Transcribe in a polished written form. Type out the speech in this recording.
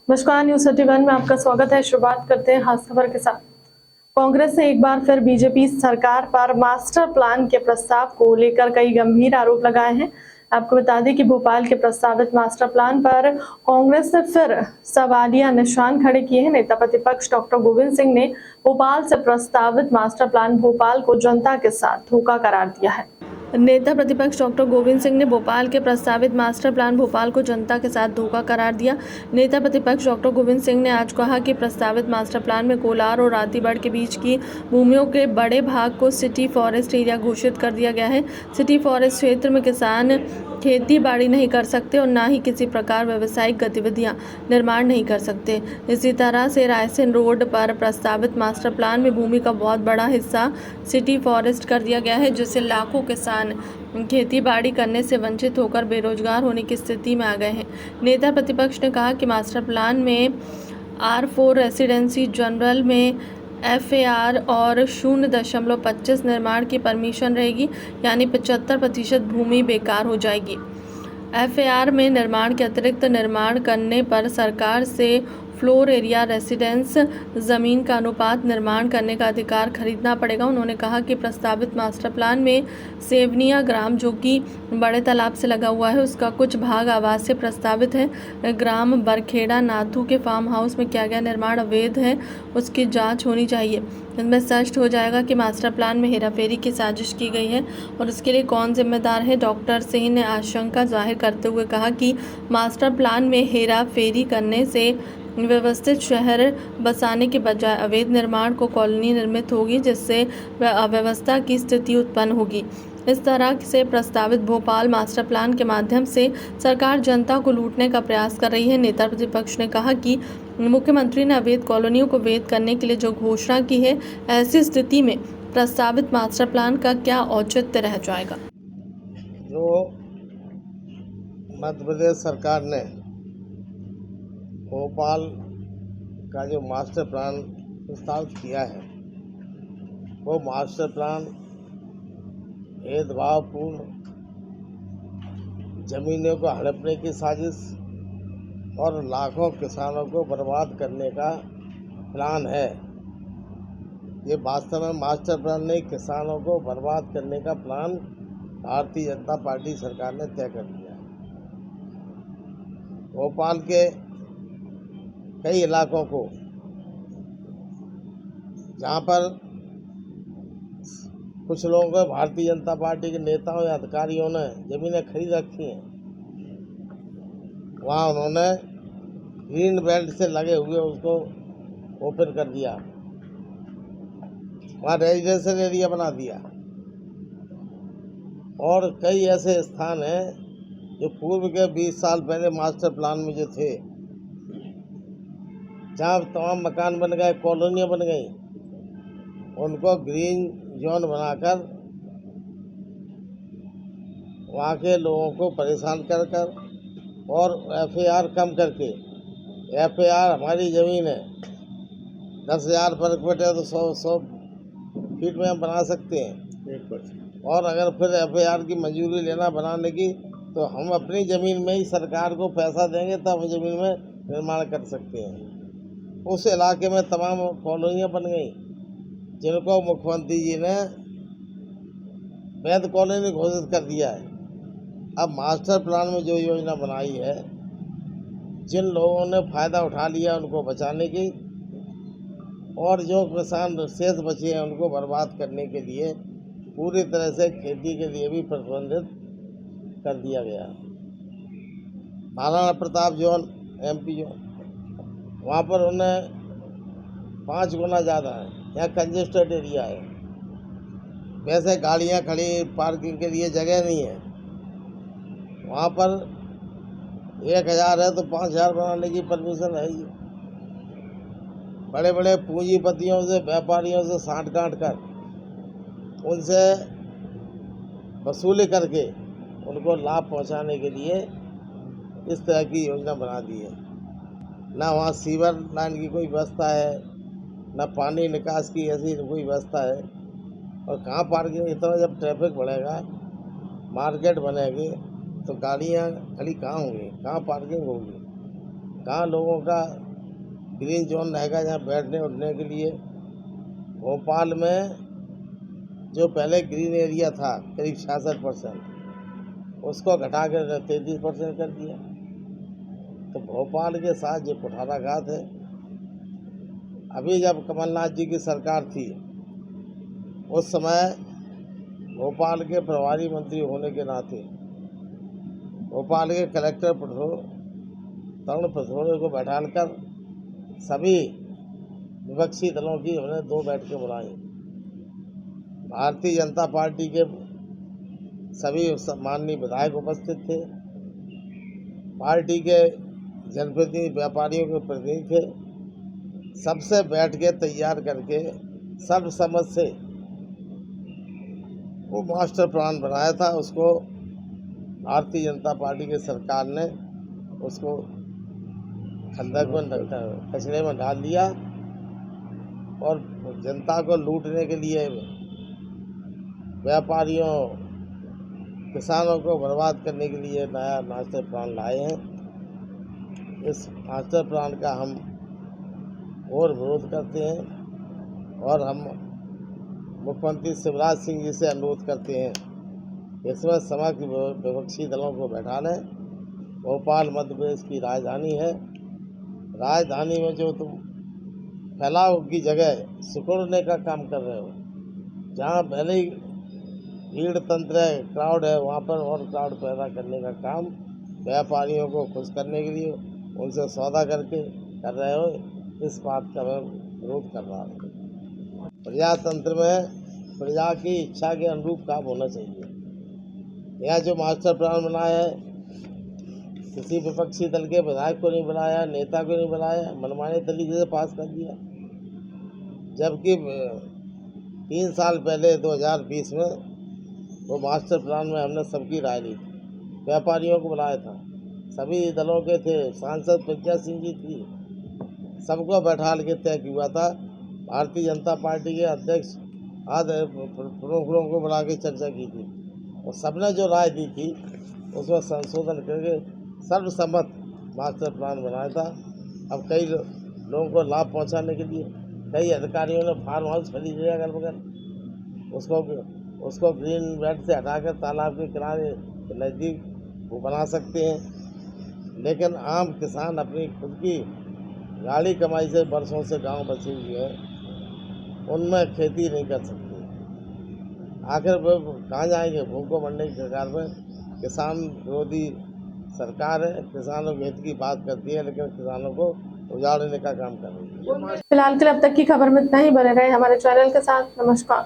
नमस्कार, न्यूज 31 में आपका स्वागत है। शुरुआत करते हैं खास खबर के साथ। कांग्रेस ने एक बार फिर बीजेपी सरकार पर मास्टर प्लान के प्रस्ताव को लेकर कई गंभीर आरोप लगाए हैं। आपको बता दें कि भोपाल के प्रस्तावित मास्टर प्लान पर कांग्रेस ने फिर सवालिया निशान खड़े किए हैं। नेता प्रतिपक्ष डॉक्टर गोविंद सिंह ने भोपाल से प्रस्तावित मास्टर प्लान भोपाल को जनता के साथ धोखा करार दिया है। नेता प्रतिपक्ष डॉक्टर गोविंद सिंह ने भोपाल के प्रस्तावित मास्टर प्लान भोपाल को जनता के साथ धोखा करार दिया। नेता प्रतिपक्ष डॉक्टर गोविंद सिंह ने आज कहा कि प्रस्तावित मास्टर प्लान में कोलार और रातीगढ़ के बीच की भूमियों के बड़े भाग को सिटी फॉरेस्ट एरिया घोषित कर दिया गया है। सिटी फॉरेस्ट क्षेत्र में किसान खेती बाड़ी नहीं कर सकते और न ही किसी प्रकार व्यावसायिक गतिविधियां निर्माण नहीं कर सकते। इसी तरह से रायसेन रोड पर प्रस्तावित मास्टर प्लान में भूमि का बहुत बड़ा हिस्सा सिटी फॉरेस्ट कर दिया गया है, जिससे लाखों किसान खेती बाड़ी करने से वंचित होकर बेरोजगार होने की स्थिति में आ गए हैं। नेता प्रतिपक्ष ने कहा कि मास्टर प्लान में R4 रेसिडेंसी जनरल में FAR और 0.25 निर्माण की परमिशन रहेगी, यानी 75% भूमि बेकार हो जाएगी। FAR में निर्माण के अतिरिक्त निर्माण करने पर सरकार से फ्लोर एरिया रेसिडेंस जमीन का अनुपात निर्माण करने का अधिकार खरीदना पड़ेगा। उन्होंने कहा कि प्रस्तावित मास्टर प्लान में सेवनिया ग्राम, जो कि बड़े तालाब से लगा हुआ है, उसका कुछ भाग आवास से प्रस्तावित है। ग्राम बरखेड़ा नाथू के फार्म हाउस में किया गया निर्माण अवैध है, उसकी जांच होनी चाहिए। इसमें स्पष्ट हो जाएगा कि मास्टर प्लान में हेराफेरी की साजिश की गई है और इसके लिए कौन जिम्मेदार है। डॉक्टर सिंह ने आशंका जाहिर करते हुए कहा कि मास्टर प्लान में हेराफेरी करने से व्यवस्थित शहर बसाने के बजाय अवैध निर्माण को कॉलोनी निर्मित होगी, जिससे अव्यवस्था की स्थिति उत्पन्न होगी। इस तरह से प्रस्तावित भोपाल मास्टर प्लान के माध्यम से सरकार जनता को लूटने का प्रयास कर रही है। नेता प्रतिपक्ष ने कहा कि मुख्यमंत्री ने अवैध कॉलोनियों को वैध करने के लिए जो घोषणा की है, ऐसी स्थिति में प्रस्तावित मास्टर प्लान का क्या औचित्य रह जाएगा। जो मध्य प्रदेश सरकार ने भोपाल का जो मास्टर प्लान प्रस्तावित किया है, वो मास्टर प्लान भेदभावपूर्ण, जमीनों को हड़पने की साजिश और लाखों किसानों को बर्बाद करने का प्लान है। ये वास्तव में मास्टर प्लान नहीं, किसानों को बर्बाद करने का प्लान भारतीय जनता पार्टी सरकार ने तय कर दिया है। भोपाल के कई इलाकों को, जहाँ पर कुछ लोगों को भारतीय जनता पार्टी के नेताओं या अधिकारियों ने जमीनें खरीद रखी हैं, वहाँ उन्होंने ग्रीन बेल्ट से लगे हुए उसको ओपन कर दिया, वहाँ रेजिडेंशियल एरिया बना दिया। और कई ऐसे स्थान हैं जो पूर्व के 20 साल पहले मास्टर प्लान में जो थे, जहाँ तमाम मकान बन गए, कॉलोनियाँ बन गई, उनको ग्रीन जोन बनाकर वहाँ के लोगों को परेशान कर कर और FAR कम करके, FAR हमारी ज़मीन है, 10,000 वर्ग फीट है तो 100 फीट में हम बना सकते हैं। और अगर फिर FAR की मंजूरी लेना बनाने की, तो हम अपनी ज़मीन में ही सरकार को पैसा देंगे तब हम ज़मीन में निर्माण कर सकते हैं। उस इलाके में तमाम कॉलोनियाँ बन गई, जिनको मुख्यमंत्री जी ने वैध कॉलोनी घोषित कर दिया है। अब मास्टर प्लान में जो योजना बनाई है, जिन लोगों ने फ़ायदा उठा लिया उनको बचाने की, और जो किसान शेष बचे हैं उनको बर्बाद करने के लिए पूरी तरह से खेती के लिए भी प्रतिबंधित कर दिया गया। Maharana Pratap zone, MP zone, वहाँ पर उन्हें 5 गुना ज़्यादा है, यहाँ कंजेस्टेड एरिया है। वैसे गाड़ियाँ खड़ी पार्किंग के लिए जगह नहीं है, वहाँ पर 1,000 है तो 5,000 बनाने की परमिशन है ही। बड़े बड़े पूंजीपतियों से, व्यापारियों से साठ गांठ कर उनसे वसूली करके उनको लाभ पहुंचाने के लिए इस तरह की योजना बना दी है। ना वहाँ सीवर लाइन की कोई व्यवस्था है, ना पानी निकास की ऐसी कोई व्यवस्था है। और कहाँ पार्किंग, इतना जब ट्रैफिक बढ़ेगा, मार्केट बनेगी, तो गाड़ियाँ खड़ी कहाँ होंगी, कहाँ पार्किंग होगी, कहाँ लोगों का ग्रीन जोन रहेगा जहाँ बैठने उठने के लिए। भोपाल में जो पहले ग्रीन एरिया था करीब 66%, उसको घटा कर 33% कर दिया। तो भोपाल के साथ जो कुठाराघात है, अभी जब कमलनाथ जी की सरकार थी उस समय भोपाल के प्रभारी मंत्री होने के नाते भोपाल के कलेक्टर तरुण पिथोड़े को बैठाकर सभी विपक्षी दलों की हमने 2 बैठकें बुलाई। भारतीय जनता पार्टी के सभी माननीय विधायक उपस्थित थे, पार्टी के जनप्रतिनिधि, व्यापारियों के प्रतिनिधि थे। सबसे बैठ के तैयार करके सर्वसम्मत से वो मास्टर प्लान बनाया था। उसको भारतीय जनता पार्टी की सरकार ने उसको खंडक में, कचरे में डाल दिया और जनता को लूटने के लिए, व्यापारियों, किसानों को बर्बाद करने के लिए नया मास्टर प्लान लाए हैं। इस मास्टर प्लान का हम और विरोध करते हैं और हम मुख्यमंत्री शिवराज सिंह जी से अनुरोध करते हैं इसमें समग्र विपक्षी दलों को बैठा लें। भोपाल मध्य प्रदेश की राजधानी है। राजधानी में जो तुम फैलाव की जगह सिकुड़ने का काम कर रहे हो, जहाँ पहले ही भीड़ तंत्र है, क्राउड है, वहाँ पर और क्राउड पैदा करने का काम व्यापारियों को खुश करने के लिए उनसे सौदा करके कर रहे हो। इस बात का मैं विरोध कर रहा हूँ। प्रजातंत्र में प्रजा की इच्छा के अनुरूप काम होना चाहिए। यहाँ जो मास्टर प्लान बनाया है, किसी विपक्षी दल के विधायक को नहीं बनाया, नेता को नहीं बनाया, मनमाने तरीके से पास कर दिया। जबकि 3 साल पहले 2020 में वो मास्टर प्लान में हमने सबकी राय ली थी, व्यापारियों को बुलाया था, सभी दलों के थे, सांसद प्रज्ञा सिंह जी थी, सबको बैठा के तय किया था। भारतीय जनता पार्टी के अध्यक्ष आदि प्रमुखों को बुला के चर्चा की थी और सबने जो राय दी थी उसमें संशोधन करके सर्वसम्मत मास्टर प्लान बनाया था। अब कई लोगों को लाभ पहुंचाने के लिए कई अधिकारियों ने फार्म हाउस खरीद लिया अगल बगल, उसको ग्रीन बेल्ट से हटाकर तालाब के किनारे के नज़दीक वो बना सकते हैं। लेकिन आम किसान अपनी खुद की गाड़ी कमाई से वर्षों से गांव बसे हुए हैं, उनमें खेती नहीं कर सकते। आखिर वो कहाँ जाएंगे? भूखों मरने की कगार में। किसान विरोधी सरकार है, किसानों के हित की बात करती है लेकिन किसानों को उजाड़ने का काम कर रही है। फिलहाल के लिए अब तक की खबर में इतना ही। बने रहे हमारे चैनल के साथ। नमस्कार।